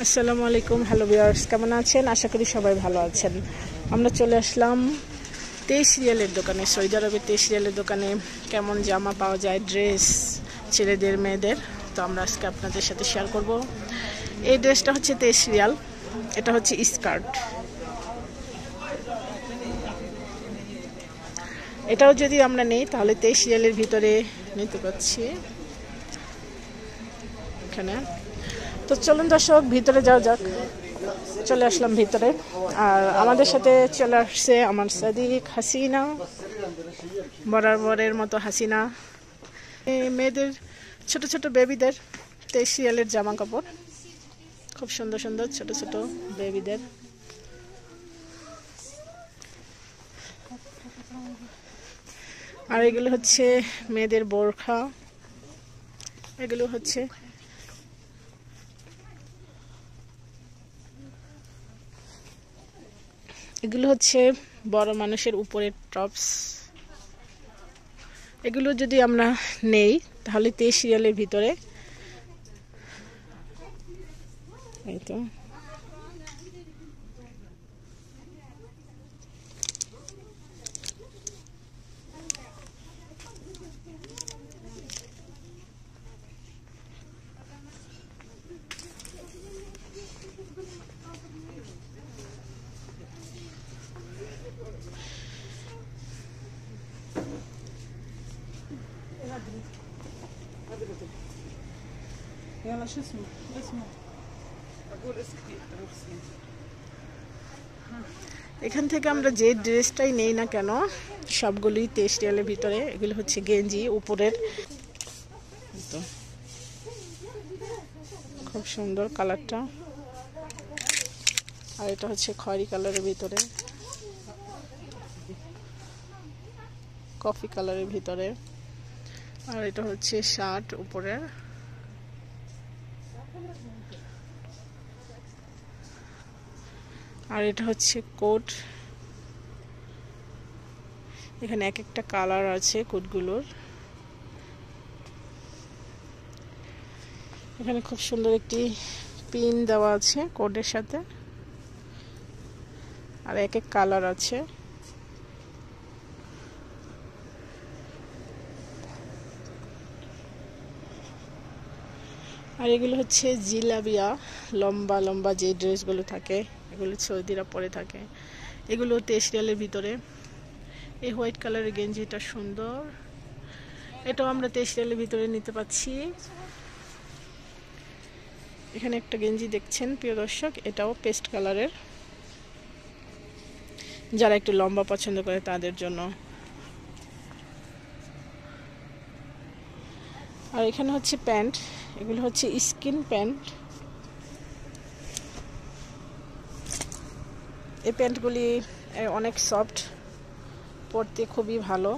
আসসালামু আলাইকুম, hello viewers, কেমন আছেন? আশা করি সবাই ভালো আছেন। আমরা চলে আসলাম 23 রিয়ালের দোকানে, সৌদি আরবের 23 রিয়ালের দোকানে কেমন জামা পাওয়া যায়, ড্রেস ছেলেদের মেয়েদের। তো আমরা আজকে আপনাদের সাথে শেয়ার করব। এই ড্রেসটা হচ্ছে 23 রিয়াল, এটা হচ্ছে স্কার্ট। এটাও যদি আমরা নেই তাহলে 23 রিয়ালের ভিতরে নিতে পারছি এখানে। তো চলুন দর্শক, ভিতরে যাওয়া যাক। চলে আসলাম ভিতরে, আর আমাদের সাথে চলে আসছে আমার সাদিক, হাসিনা, বরাবরের মতো হাসিনা। মেয়েদের ছোট ছোট বেবিদের 23 রিয়ালের জামা কাপড়, খুব সুন্দর সুন্দর ছোট ছোট বেবিদের। আর এগুলো হচ্ছে মেয়েদের বোরখা, এগুলো হচ্ছে বড় মানুষের উপরের টপস। এগুলো যদি আমরা নেই তাহলে 23 রিয়ালের ভিতরে। এই তো يلا شو اسمه اقول اسكتي رخصي এখান থেকে আমরা যে ড্রেসটাই নেই না কেন সবগুলোই 23 রিয়ালের ভিতরে। এগুলো হচ্ছে গেঞ্জি উপরের, তো খুব সুন্দর কালারটা। আর এটা হচ্ছে খয়েরি কালারের ভিতরে, কফি কালারের ভিতরে। আর এটা হচ্ছে শার্ট উপরের। আর এটা হচ্ছে কোট। এখানে এক একটা কালার আছে কোটগুলোর। এখানে খুব সুন্দর একটি পিন দেওয়া আছে কোটের সাথে, আর এক এক কালার আছে। আর এগুলো হচ্ছে জিলাবিয়া, লম্বা লম্বা যে ড্রেসগুলো থাকে, এগুলো সৌদিরা পরে থাকে। এগুলো 23 রিয়ালের ভিতরে। এই হোয়াইট কালারের গেঞ্জিটা সুন্দর, এটাও আমরা 23 রিয়ালের ভিতরে নিতে পাচ্ছি। এখানে একটা গেঞ্জি দেখছেন প্রিয় দর্শক, এটাও পেস্ট কালারের, যারা একটু লম্বা পছন্দ করে তাদের জন্য। আর এখানে হচ্ছে প্যান্ট, এগুলো হচ্ছে স্কিন প্যান্ট। এই প্যান্টগুলি অনেক সফট, পরতে খুবই ভালো।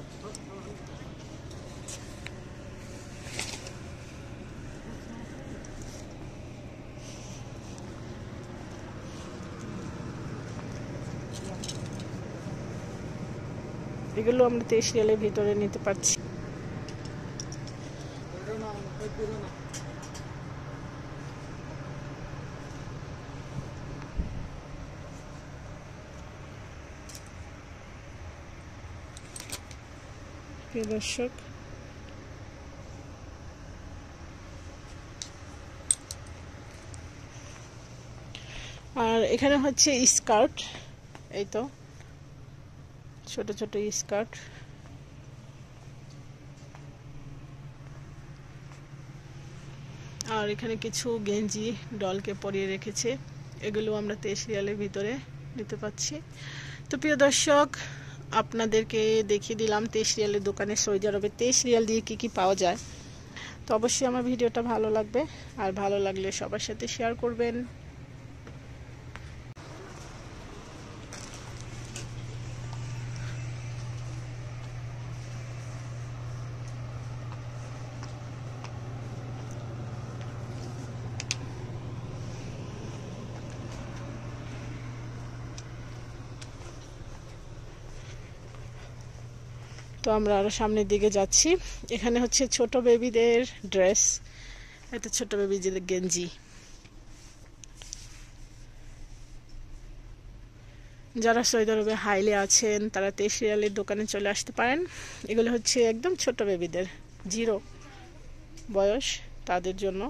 এগুলো আমরা 23 রিয়ালের ভিতরে নিতে পারছি। প্রিয় দর্শক, আর এখানে হচ্ছে স্কার্ট, এই তো ছোট ছোট স্কার্ট। আর এখানে কিছু গেঞ্জি ডলকে পরিয়ে রেখেছে, এগুলো আমরা 23 রিয়ালের ভিতরে নিতে পাচ্ছি। তো প্রিয় দর্শক, আপনাদেরকে দেখিয়ে দিলাম 23 রিয়ালের দোকানে সৌদি আরবে 23 রিয়াল দিয়ে কি কি পাওয়া যায়। তো অবশ্যই আমার ভিডিওটা ভালো লাগবে, আর ভালো লাগলে সবার সাথে শেয়ার করবেন। তো আমরা আরো সামনের দিকে যাচ্ছি। এখানে হচ্ছে ছোট বেবিদের ড্রেস, এটা ছোট বেবিদের গেঞ্জি। যারা সৌদি আরবে হাইলে আছেন তারা 23 রিয়ালের দোকানে চলে আসতে পারেন। এগুলো হচ্ছে একদম ছোট বেবিদের, 0 বয়স তাদের জন্য।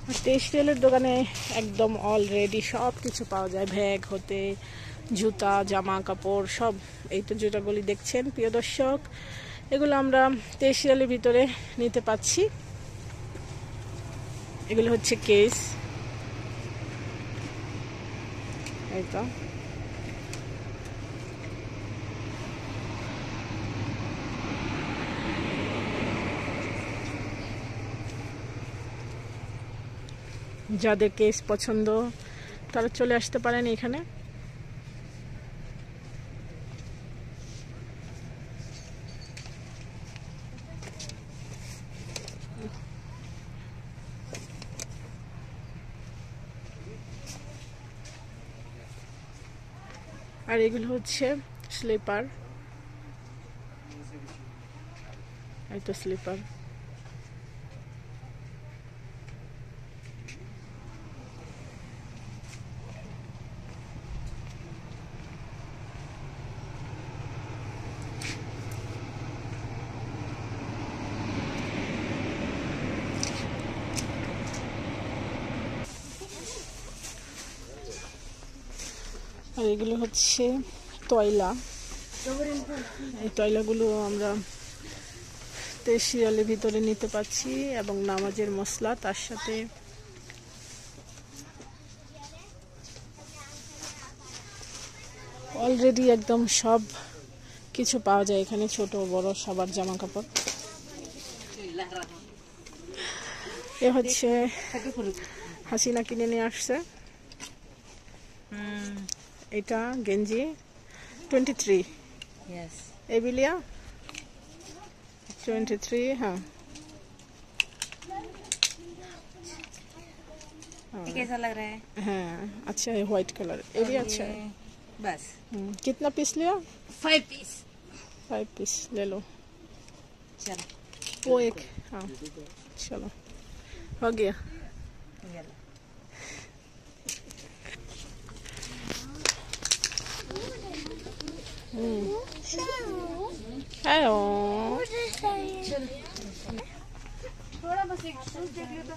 আর 23 রিয়ালের দোকানে একদম অলরেডি সব কিছু পাওয়া যায়, ব্যাগ হতে জুতা জামা কাপড় সব। এই তো জুতাগুলি দেখছেন প্রিয় দর্শক, এগুলো আমরা 23 রিয়ালের ভিতরে নিতে পাচ্ছি। এগুলো হচ্ছে কেস, এই তো যাদের কেস পছন্দ তারা চলে আসতে পারেন এখানে। আর এগুলো হচ্ছে স্লিপার, এই তো স্লিপার। আর এগুলো হচ্ছে তয়লা, এই তয়লাগুলো আমরা 23 রিয়ালের ভিতরে নিতে পাচ্ছি এবং নামাজের মশলা তার সাথে। অলরেডি একদম সব কিছু পাওয়া যায় এখানে, ছোট বড় সবার জামা কাপড়। এ হচ্ছে হাসিনা কিনে নিয়ে আসছে, এটা গেঞ্জি 23। यस एबिलिया 23। हाँ ये कैसा लग रहा है? हाँ अच्छा है, व्हाइट कलर ये भी अच्छा है। बस कितना पीस लिया? 5 पीस। 5 पीस ले लो। चलो वो एक, हाँ चलो हो गया। हेलो थोड़ा बस एक शूज देख लो तो।